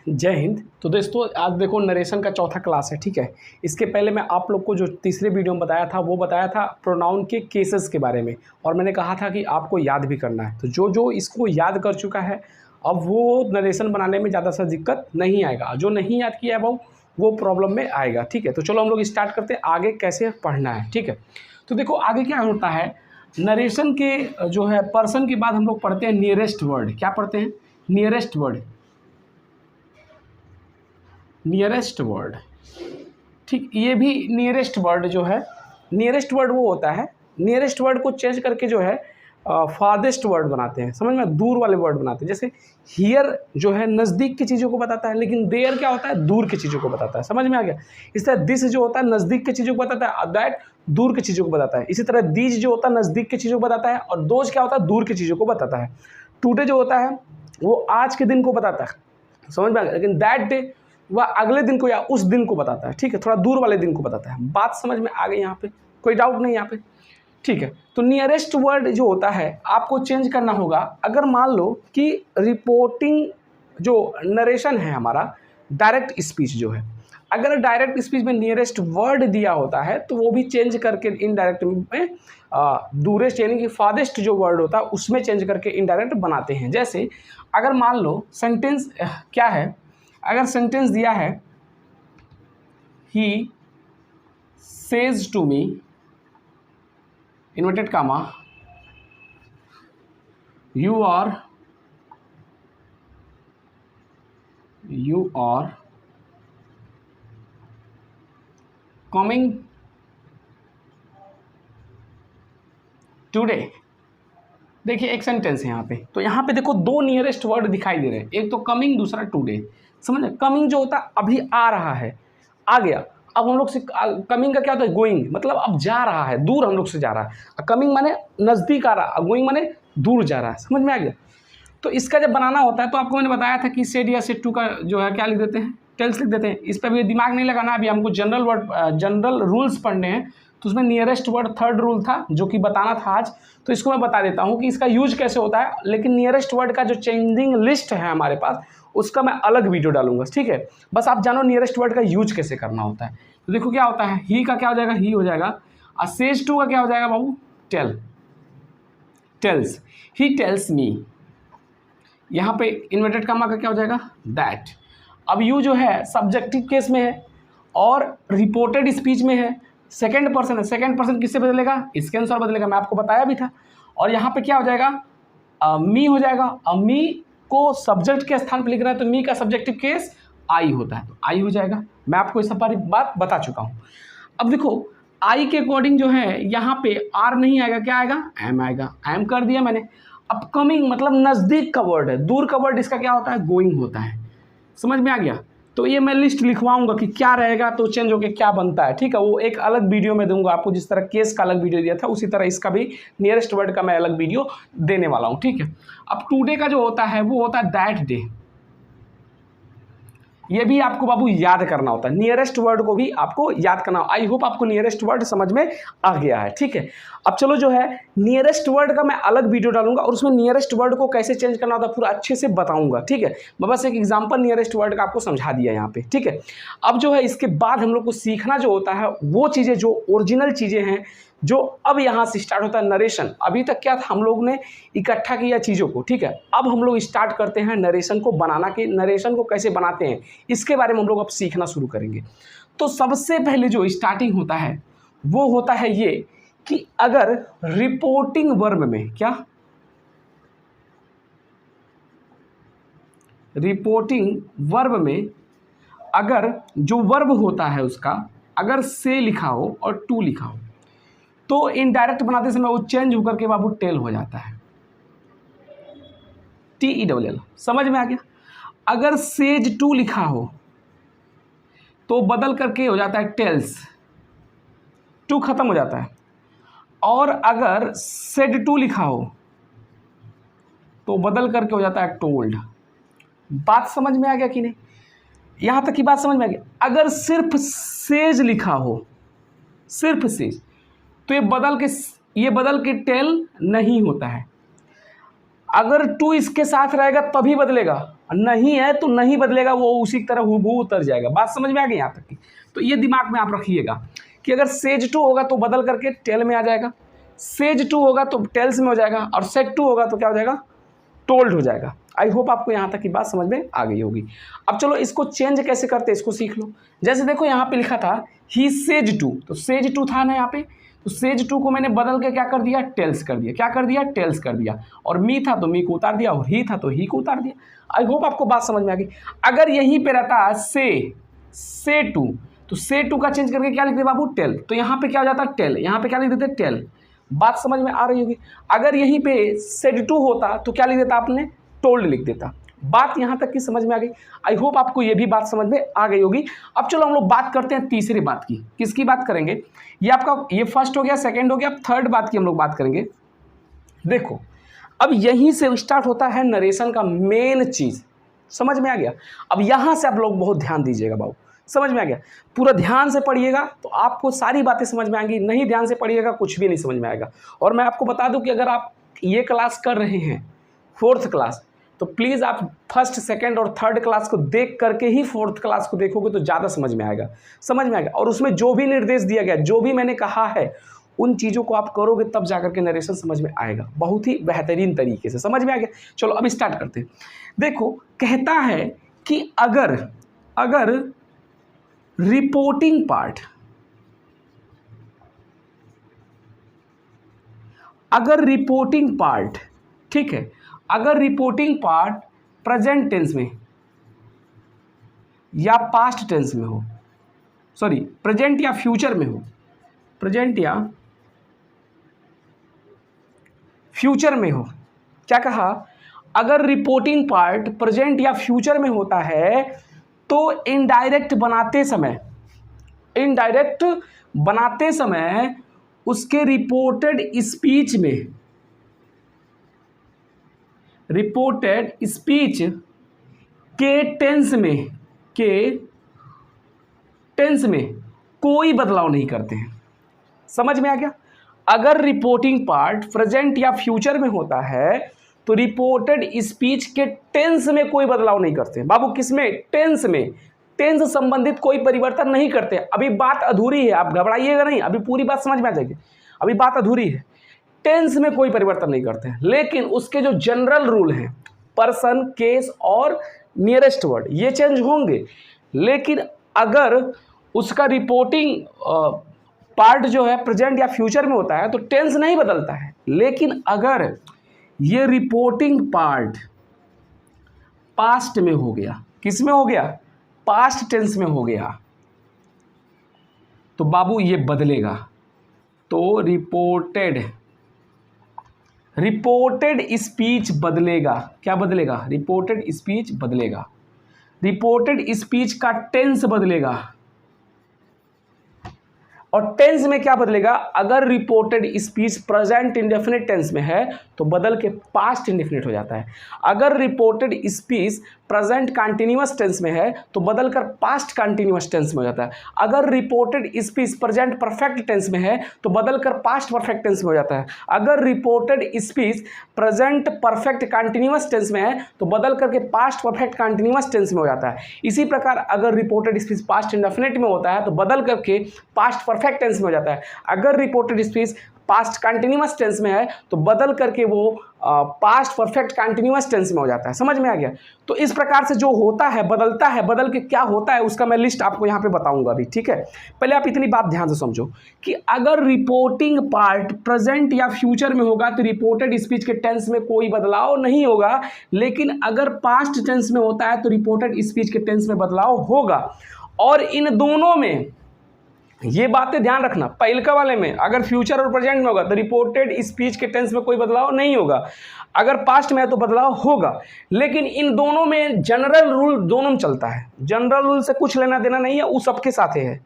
जय हिंद। तो दोस्तों आज देखो नरेशन का चौथा क्लास है, ठीक है। इसके पहले मैं आप लोग को जो तीसरे वीडियो में बताया था वो बताया था प्रोनाउन के केसेस के बारे में, और मैंने कहा था कि आपको याद भी करना है। तो जो जो इसको याद कर चुका है अब वो नरेशन बनाने में ज़्यादा सा दिक्कत नहीं आएगा, जो नहीं याद किया है वो प्रॉब्लम में आएगा, ठीक है। तो चलो हम लोग स्टार्ट करते हैं आगे कैसे पढ़ना है, ठीक है। तो देखो आगे क्या होता है, नरेशन के जो है पर्सन के बाद हम लोग पढ़ते हैं नियरेस्ट वर्ड। क्या पढ़ते हैं? नियरेस्ट वर्ड, नियरेस्ट वर्ड, ठीक। ये भी नियरेस्ट वर्ड जो है, नियरेस्ट वर्ड वो होता है, नियरेस्ट वर्ड को चेंज करके जो है फारदेस्ट वर्ड बनाते हैं, समझ में, दूर वाले वर्ड बनाते हैं। जैसे हियर जो है नज़दीक की चीज़ों को बताता है, लेकिन देयर क्या होता है, दूर की चीज़ों को बताता है, समझ में आ गया। इस तरह दिस जो होता है नज़दीक की चीज़ों को बताता है, दैट दूर की चीज़ों को बताता है। इसी तरह दीज जो होता है नज़दीक की चीज़ों को बताता है, और दोज क्या होता है, दूर की चीज़ों को बताता है। टुडे जो होता है वो आज के दिन को बताता है, समझ में आ गया। लेकिन दैट डे वह अगले दिन को या उस दिन को बताता है, ठीक है, थोड़ा दूर वाले दिन को बताता है। बात समझ में आ गई यहाँ पे, कोई डाउट नहीं यहाँ पे, ठीक है। तो नियरेस्ट वर्ड जो होता है आपको चेंज करना होगा। अगर मान लो कि रिपोर्टिंग जो नरेशन है हमारा, डायरेक्ट स्पीच जो है, अगर डायरेक्ट स्पीच में नियरेस्ट वर्ड दिया होता है तो वो भी चेंज करके इनडायरेक्ट में दूरेस्ट यानी कि फादेस्ट जो वर्ड होता है उसमें चेंज करके इनडायरेक्ट बनाते हैं। जैसे अगर मान लो सेंटेंस क्या है, अगर सेंटेंस दिया है he says to me inverted comma you are coming today. देखिए एक सेंटेंस है यहाँ पे, तो यहाँ पे देखो दो नियरेस्ट वर्ड दिखाई दे रहे हैं, एक तो कमिंग, दूसरा टुडे, समझ। कमिंग जो होता है अभी आ रहा है, आ गया। अब हम लोग से कमिंग का क्या होता है, गोइंग, मतलब अब जा रहा है, दूर हम लोग से जा रहा है। कमिंग माने नज़दीक आ रहा है, गोइंग माने दूर जा रहा है, समझ में आ गया। तो इसका जब बनाना होता है तो आपको मैंने बताया था कि सेड या सेड टू का जो है क्या लिख देते हैं, टेल्स लिख देते हैं। इस पर भी दिमाग नहीं लगाना, अभी हमको जनरल वर्ड जनरल रूल्स पढ़ने हैं। तो उसमें नियरेस्ट वर्ड थर्ड रूल था जो कि बताना था आज, तो इसको मैं बता देता हूँ कि इसका यूज कैसे होता है। लेकिन नियरेस्ट वर्ड का जो चेंजिंग लिस्ट है हमारे पास उसका मैं अलग वीडियो डालूंगा, ठीक है। बस आप जानो नियरेस्ट वर्ड का यूज कैसे करना होता है। तो देखो क्या होता है, ही का क्या हो जाएगा, ही हो जाएगा, और सेज टू का क्या हो जाएगा बाबू, tail, tails, he tells me. यहाँ पे इन्वर्टेड कामा का क्या हो जाएगा, दैट। अब यू जो है सब्जेक्टिव केस में है और रिपोर्टेड स्पीच में है, सेकंड पर्सन है। सेकंड पर्सन किससे बदलेगा, इसके अनुसार बदलेगा, मैं आपको बताया भी था। और यहाँ पे क्या हो जाएगा, मी हो जाएगा। अब मी को सब्जेक्ट के स्थान पर लिख रहा है तो मी का सब्जेक्टिव केस आई होता है, तो आई हो जाएगा। मैं आपको इस सारी बात बता चुका हूँ। अब देखो आई के अकॉर्डिंग जो है यहाँ पे आर नहीं आएगा, क्या आएगा, एम आएगा। एम कर दिया मैंने। अब कमिंग मतलब नज़दीक का वर्ड है, दूर का वर्ड इसका क्या होता है, गोइंग होता है, समझ में आ गया। तो ये मैं लिस्ट लिखवाऊंगा कि क्या रहेगा तो चेंज होकर क्या बनता है, ठीक है। वो एक अलग वीडियो में दूंगा आपको, जिस तरह केस का अलग वीडियो दिया था उसी तरह इसका भी नियरेस्ट वर्ड का मैं अलग वीडियो देने वाला हूँ, ठीक है। अब टुडे का जो होता है वो होता है दैट डे। ये भी आपको बाबू याद करना होता है, नियरेस्ट वर्ड को भी आपको याद करना। आई होप आपको नियरेस्ट वर्ड समझ में आ गया है, ठीक है। अब चलो जो है नियरेस्ट वर्ड का मैं अलग वीडियो डालूंगा और उसमें नियरेस्ट वर्ड को कैसे चेंज करना होता है पूरा अच्छे से बताऊंगा, ठीक है। मैं बस एक एग्जांपल नियरेस्ट वर्ड का आपको समझा दिया यहाँ पे, ठीक है। अब जो है इसके बाद हम लोग को सीखना जो होता है वो चीज़ें जो ओरिजिनल चीज़ें हैं, जो अब यहाँ से स्टार्ट होता है नरेशन। अभी तक क्या था, हम लोग ने इकट्ठा किया चीज़ों को, ठीक है। अब हम लोग स्टार्ट करते हैं नरेशन को बनाना, कि नरेशन को कैसे बनाते हैं इसके बारे में हम लोग अब सीखना शुरू करेंगे। तो सबसे पहले जो स्टार्टिंग होता है वो होता है ये कि अगर रिपोर्टिंग वर्ब में, क्या, रिपोर्टिंग वर्ब में अगर जो वर्ब होता है उसका अगर से लिखा हो और टू लिखा हो तो इनडायरेक्ट बनाते समय वो चेंज होकर के बाबू टेल हो जाता है, TELL, समझ में आ गया। अगर सेज टू लिखा हो तो बदल करके हो जाता है टेल्स, टू खत्म हो जाता है। और अगर सेड टू लिखा हो तो बदल करके हो जाता है टोल्ड। बात समझ में आ गया कि नहीं, यहां तक की बात समझ में आ गया। अगर सिर्फ सेज लिखा हो, सिर्फ सेज, तो ये बदल के टेल नहीं होता है। अगर टू इसके साथ रहेगा तभी बदलेगा, नहीं है तो नहीं बदलेगा, वो उसी तरह हूबहू उतर जाएगा। बात समझ में आ गई यहाँ तक की? तो ये दिमाग में आप रखिएगा कि अगर सेज टू होगा तो बदल करके टेल में आ जाएगा, सेज टू होगा तो टेल्स में हो जाएगा, और सेट टू होगा तो क्या हो जाएगा, टोल्ड हो जाएगा। आई होप आपको यहाँ तक की बात समझ में आ गई होगी। अब चलो इसको चेंज कैसे करते हैं इसको सीख लो। जैसे देखो यहाँ पे लिखा था ही सेज टू, तो सेज टू था ना यहाँ पे, तो सेज टू को मैंने बदल के क्या कर दिया, टेल्स कर दिया। क्या कर दिया, टेल्स कर दिया। और मी था तो मी को उतार दिया, और ही था तो ही को उतार दिया। आई होप आपको बात समझ में आ गई। अगर यहीं पे रहता से टू, तो से टू का चेंज करके क्या लिखते बाबू, टेल। तो यहाँ पे क्या हो जाता, टेल। यहाँ पे क्या लिख देते, टेल। बात समझ में आ रही होगी। अगर यहीं पे सेड टू होता तो क्या लिख देता आपने, टोल्ड लिख देता। बात यहाँ तक की समझ में आ गई। आई होप आपको ये भी बात समझ में आ गई होगी। अब चलो हम लोग बात करते हैं तीसरी बात की। किसकी बात करेंगे, ये आपका ये फर्स्ट हो गया, सेकंड हो गया, अब थर्ड बात की हम लोग बात करेंगे। देखो अब यहीं से स्टार्ट होता है नरेशन का मेन चीज। समझ में आ गया। अब यहां से आप लोग बहुत ध्यान दीजिएगा बाबू, समझ में आ गया। पूरा ध्यान से पढ़िएगा तो आपको सारी बातें समझ में आएंगी, नहीं ध्यान से पढ़िएगा कुछ भी नहीं समझ में आएगा। और मैं आपको बता दूं कि अगर आप ये क्लास कर रहे हैं फोर्थ क्लास, तो प्लीज़ आप फर्स्ट सेकंड और थर्ड क्लास को देख करके ही फोर्थ क्लास को देखोगे तो ज़्यादा समझ में आएगा, समझ में आएगा। और उसमें जो भी निर्देश दिया गया, जो भी मैंने कहा है, उन चीज़ों को आप करोगे तब जाकर के नरेशन समझ में आएगा, बहुत ही बेहतरीन तरीके से। समझ में आ गया। चलो अब स्टार्ट करते हैं। देखो कहता है कि अगर रिपोर्टिंग पार्ट, ठीक है, अगर रिपोर्टिंग पार्ट प्रेजेंट टेंस में या पास्ट टेंस में हो, सॉरी प्रेजेंट या फ्यूचर में हो, प्रेजेंट या फ्यूचर में हो, क्या कहा, अगर रिपोर्टिंग पार्ट प्रेजेंट या फ्यूचर में होता है तो इनडायरेक्ट बनाते समय उसके रिपोर्टेड स्पीच के टेंस में कोई बदलाव नहीं करते हैं। समझ में आ गया। अगर रिपोर्टिंग पार्ट प्रेजेंट या फ्यूचर में होता है तो रिपोर्टेड स्पीच के टेंस में कोई बदलाव नहीं करते बाबू। किसमें, टेंस में। टेंस संबंधित कोई परिवर्तन नहीं करते। अभी बात अधूरी है, आप घबराइएगा नहीं, अभी पूरी बात समझ में आ जाएगी। अभी बात अधूरी है। टेंस में कोई परिवर्तन नहीं करते हैं, लेकिन उसके जो जनरल रूल हैं, पर्सन, केस और नियरेस्ट वर्ड, ये चेंज होंगे। लेकिन अगर उसका रिपोर्टिंग पार्ट जो है प्रेजेंट या फ्यूचर में होता है तो टेंस नहीं बदलता है। लेकिन अगर ये रिपोर्टिंग पार्ट पास्ट में हो गया, किस में हो गया, पास्ट टेंस में हो गया, तो बाबू ये बदलेगा। तो रिपोर्टेड स्पीच बदलेगा। क्या बदलेगा, रिपोर्टेड स्पीच बदलेगा। रिपोर्टेड स्पीच का टेंस बदलेगा। और टेंस में क्या बदलेगा, अगर reported speech present indefinite tense में है तो बदल के पास्ट इंडेफिनिट हो जाता है। अगर reported speech present continuous tense में है तो बदल कर पास्ट कंटीन्यूअस टेंस में हो जाता है। अगर reported speech present perfect tense में है तो बदल कर पास्ट परफेक्ट टेंस में हो जाता है। अगर reported speech present perfect continuous tense में है तो बदल करके पास्ट परफेक्ट कंटीन्यूअस टेंस में हो जाता है। इसी प्रकार अगर रिपोर्टेड स्पीच पास्ट इंडेफिनिट में होता है तो बदल करके पास्ट परफेक्ट टेंस में हो जाता है। अगर reported speech past continuous tense में है तो बदल करके वो पास्ट परफेक्ट कंटीन्यूअस टेंस में हो जाता है। समझ में आ गया। तो इस प्रकार से जो होता है, बदलता है, बदल के क्या होता है उसका मैं लिस्ट आपको यहाँ पे बताऊंगा अभी, ठीक है। पहले आप इतनी बात ध्यान से समझो कि अगर रिपोर्टिंग पार्ट प्रेजेंट या फ्यूचर में होगा तो रिपोर्टेड स्पीच के टेंस में कोई बदलाव नहीं होगा। लेकिन अगर पास्ट टेंस में होता है तो रिपोर्टेड स्पीच के टेंस में बदलाव होगा। और इन दोनों में ये बातें ध्यान रखना, पहलका वाले में अगर फ्यूचर और प्रेजेंट में होगा तो रिपोर्टेड स्पीच के टेंस में कोई बदलाव नहीं होगा। अगर पास्ट में है तो बदलाव होगा। लेकिन इन दोनों में जनरल रूल दोनों में चलता है। जनरल रूल से कुछ लेना देना नहीं है, वो सबके साथ है।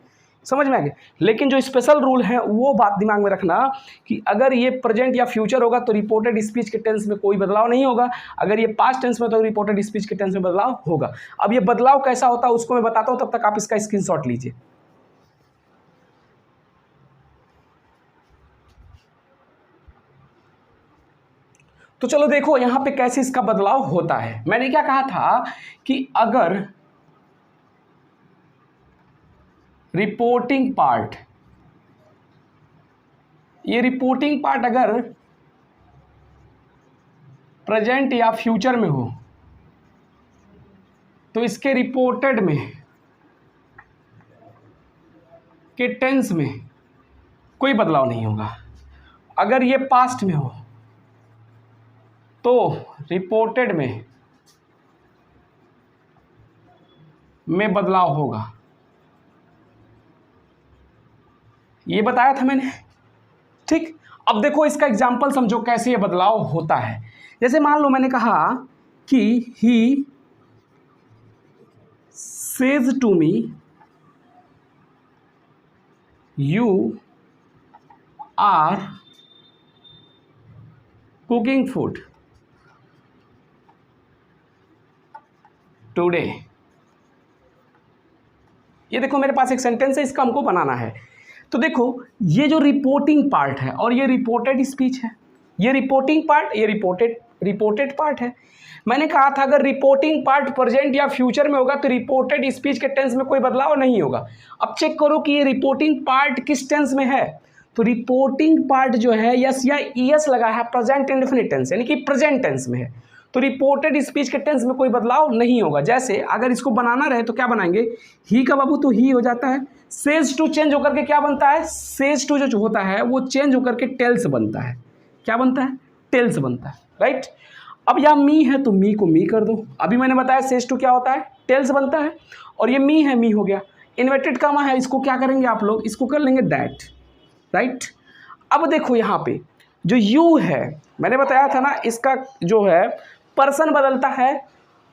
समझ में आ गया। लेकिन जो स्पेशल रूल है वो बात दिमाग में रखना कि अगर ये प्रेजेंट या फ्यूचर होगा तो रिपोर्टेड स्पीच के टेंस में कोई बदलाव नहीं होगा। अगर ये पास्ट टेंस में तो रिपोर्टेड स्पीच के टेंस में बदलाव होगा। अब ये बदलाव कैसा होता है उसको मैं बताता हूँ, तब तक आप इसका स्क्रीनशॉट लीजिए। तो चलो देखो यहां पे कैसे इसका बदलाव होता है। मैंने क्या कहा था कि अगर रिपोर्टिंग पार्ट, ये रिपोर्टिंग पार्ट अगर प्रेजेंट या फ्यूचर में हो तो इसके रिपोर्टेड में के टेंस में कोई बदलाव नहीं होगा। अगर ये पास्ट में हो तो रिपोर्टेड में बदलाव होगा। ये बताया था मैंने, ठीक। अब देखो इसका एग्जाम्पल समझो कैसे ये बदलाव होता है। जैसे मान लो मैंने कहा कि he says to me you are cooking food today. ये देखो मेरे पास एक सेंटेंस है, इसका हमको बनाना है। तो देखो ये जो रिपोर्टिंग पार्ट है और ये रिपोर्टेड स्पीच है, ये रिपोर्टिंग पार्ट, ये रिपोर्टेड पार्ट है। मैंने कहा था अगर रिपोर्टिंग पार्ट प्रेजेंट या फ्यूचर में होगा तो रिपोर्टेड स्पीच के टेंस में कोई बदलाव नहीं होगा। अब चेक करो कि ये रिपोर्टिंग पार्ट किस टेंस में है। तो रिपोर्टिंग पार्ट जो है यस या ईएस लगा है, प्रेजेंट इंडेफिनिट टेंस यानी कि प्रेजेंट टेंस में है। तो रिपोर्टेड स्पीच के टेंस में कोई बदलाव नहीं होगा। जैसे अगर इसको बनाना रहे तो क्या बनाएंगे, ही का बाबू तो ही हो जाता है, सेज टू चेंज होकर के क्या बनता है, सेज टू जो होता है वो चेंज होकर के टेल्स बनता है। क्या बनता है, टेल्स बनता है, राइट। अब यहाँ मी है तो मी को मी कर दो। अभी मैंने बताया सेज टू क्या होता है, टेल्स बनता है। और ये मी है, मी हो गया। इन्वर्टेड कामा है, इसको क्या करेंगे आप लोग, इसको कर लेंगे दैट, राइट। अब देखो यहाँ पे जो यू है, मैंने बताया था ना इसका जो है पर्सन बदलता है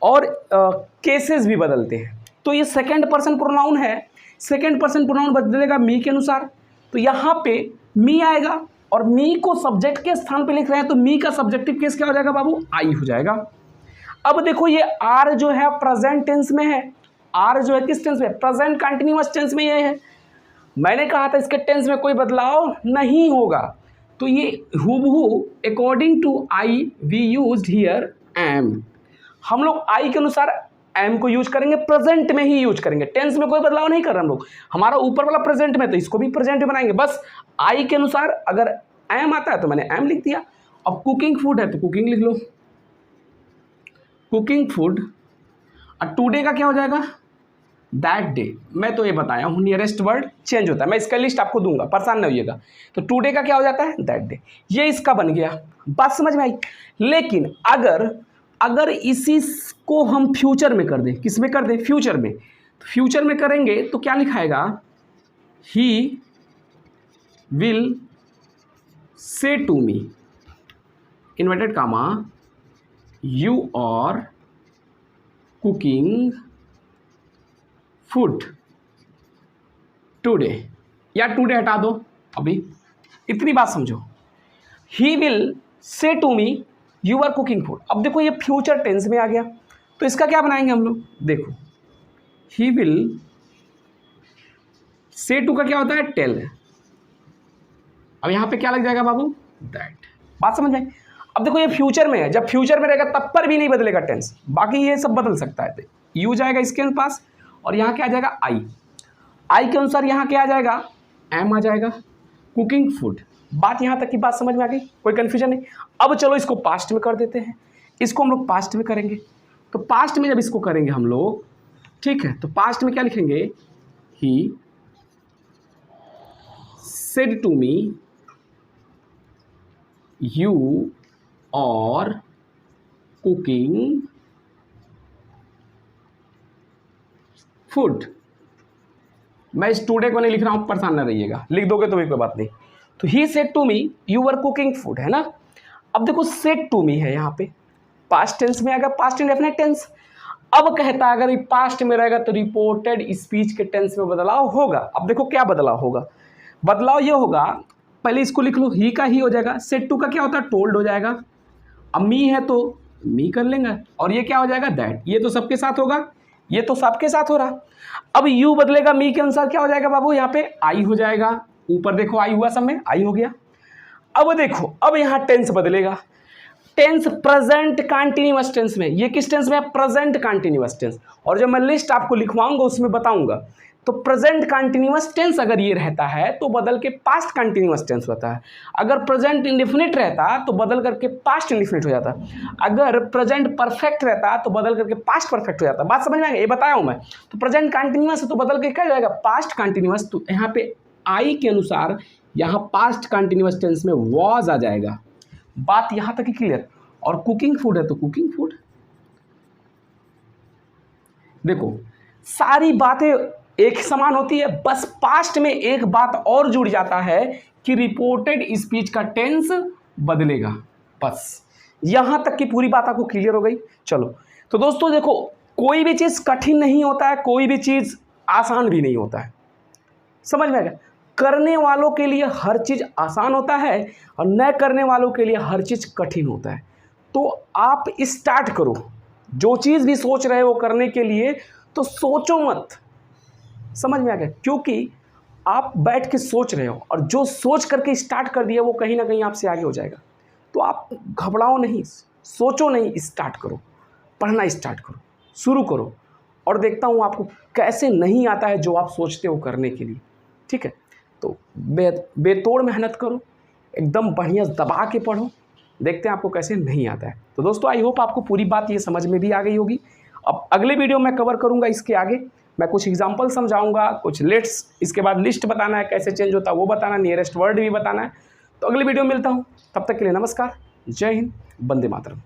और केसेस भी बदलते हैं। तो ये सेकंड पर्सन प्रोनाउन है, सेकंड पर्सन प्रोनाउन बदलेगा मी के अनुसार। तो यहाँ पे मी आएगा और मी को सब्जेक्ट के स्थान पे लिख रहे हैं तो मी का सब्जेक्टिव केस क्या हो जाएगा बाबू, आई हो जाएगा। अब देखो ये आर जो है प्रेजेंट टेंस में है, आर जो है किस टेंस में, प्रेजेंट कंटिन्यूअस टेंस में ये है। मैंने कहा था इसके टेंस में कोई बदलाव नहीं होगा। तो ये हूबहू according to I we used here am, हम लोग आई के अनुसार एम को यूज करेंगे, प्रेजेंट में ही यूज करेंगे, टेंस में कोई बदलाव नहीं कर रहे हम लोग। हमारा ऊपर वाला प्रेजेंट में तो इसको भी प्रेजेंट में बनाएंगे, बस आई के अनुसार अगर एम आता है तो मैंने एम लिख दिया। अब कुकिंग फूड है तो कुकिंग लिख लो, कुकिंग फूड। और टुडे का क्या हो जाएगा, दैट डे। मैं तो ये बताया हूँ नियरेस्ट वर्ड चेंज होता है, मैं इसका लिस्ट आपको दूंगा, परेशान नहीं होइएगा। तो टुडे का क्या हो जाता है, दैट डे। ये इसका बन गया, बात समझ में आई। लेकिन अगर इसी को हम फ्यूचर में कर दें, किस में कर दें, फ्यूचर में, तो फ्यूचर में करेंगे तो क्या लिखाएगा, he will say to me inverted comma you are cooking food today, या टुडे हटा दो अभी, इतनी बात समझो। He will say to me you are cooking food. अब देखो ये फ्यूचर टेंस में आ गया तो इसका क्या बनाएंगे हम लोग, देखो ही विल से टू का क्या होता है, टेल। अब यहाँ पे क्या लग जाएगा बाबू, दैट। बात समझ में। अब देखो ये फ्यूचर में है, जब फ्यूचर में रहेगा तब पर भी नहीं बदलेगा टेंस, बाकी ये सब बदल सकता है। यू जाएगा इसके पास और यहाँ क्या आ जाएगा, आई के अनुसार यहाँ क्या आ जाएगा, एम आ जाएगा, कुकिंग फूड। बात यहाँ तक की बात समझ में आ गई, कोई कन्फ्यूजन नहीं। अब चलो इसको पास्ट में कर देते हैं, इसको हम लोग पास्ट में करेंगे। तो पास्ट में जब इसको करेंगे हम लोग, ठीक है, तो पास्ट में क्या लिखेंगे, he said to me you are cooking food. मैं इस टुडे को नहीं लिख रहा हूँ, परेशान ना रहिएगा, लिख दोगे तो भी कोई बात नहीं। तो he said to me you were cooking food, है ना। अब देखो सेड टू मी है यहाँ पे, पास्ट टेंस में आएगा, पास्ट इंडेफिनिट टेंस। अब कहता है अगर पास्ट में रहेगा तो रिपोर्टेड स्पीच के टेंस में बदलाव होगा। अब देखो क्या बदलाव होगा, बदलाव ये होगा, पहले इसको लिख लो, ही का ही हो जाएगा, सेड टू का क्या होता है, टोल्ड हो जाएगा। अब मी है तो मी कर लेंगे और ये क्या हो जाएगा, दैट। ये तो सबके साथ होगा, ये तो सबके साथ हो रहा। अब यू बदलेगा मी के अनुसार, क्या हो जाएगा बाबू, यहाँ पे आई हो जाएगा। ऊपर देखो आई हुआ सब में, आई हो गया। अब देखो अब यहाँ टेंस बदलेगा, टेंस प्रेजेंट कंटिन्यूअस टेंस में, ये किस टेंस में है? Present continuous tense. और जब मैं लिस्ट आपको लिखवाऊंगा उसमें बताऊंगा। तो प्रेजेंट कंटिन्यूअस टेंस अगर ये रहता है तो बदल के पास्ट कंटिन्यूअस टेंस होता है। अगर प्रेजेंट इंडेफिनिट रहता तो बदल करके पास्ट इंडेफिनिट हो जाता। अगर प्रेजेंट परफेक्ट रहता तो बदल करके पास्ट परफेक्ट हो जाता। बात समझ में आएगा? ये बताया हूं मैं। तो प्रेजेंट कंटिन्यूअस है तो बदल के क्या हो जाएगा? Past continuous. तो यहाँ पे आई के अनुसार यहाँ पास्ट कंटिन्यूअस टेंस में वॉज आ जाएगा। बात यहां तक ही क्लियर। और कुकिंग फूड है तो कुकिंग फूड। देखो सारी बातें एक समान होती है, बस पास्ट में एक बात और जुड़ जाता है कि रिपोर्टेड स्पीच का टेंस बदलेगा। बस यहां तक की पूरी बात आपको क्लियर हो गई। चलो तो दोस्तों देखो, कोई भी चीज कठिन नहीं होता है, कोई भी चीज आसान भी नहीं होता है। समझ में आ गया? करने वालों के लिए हर चीज आसान होता है और न करने वालों के लिए हर चीज कठिन होता है। तो आप स्टार्ट करो, जो चीज भी सोच रहे हो करने के लिए तो सोचो मत। समझ में आ गया? क्योंकि आप बैठ के सोच रहे हो और जो सोच करके स्टार्ट कर दिया वो कहीं ना कहीं आपसे आगे हो जाएगा। तो आप घबराओ नहीं, सोचो नहीं, स्टार्ट करो, पढ़ना स्टार्ट करो, शुरू करो। और देखता हूँ आपको कैसे नहीं आता है जो आप सोचते हो करने के लिए। ठीक है? तो बेतोड़ मेहनत करो, एकदम बढ़िया दबा के पढ़ो, देखते हैं आपको कैसे नहीं आता है। तो दोस्तों आई होप आपको पूरी बात ये समझ में भी आ गई होगी। अब अगले वीडियो में कवर करूंगा इसके आगे, मैं कुछ एग्जांपल समझाऊंगा, कुछ लेट्स, इसके बाद लिस्ट बताना है कैसे चेंज होता है वो बताना, नियरेस्ट वर्ड भी बताना है। तो अगले वीडियो में मिलता हूँ, तब तक के लिए नमस्कार, जय हिंद, वंदे मातरम।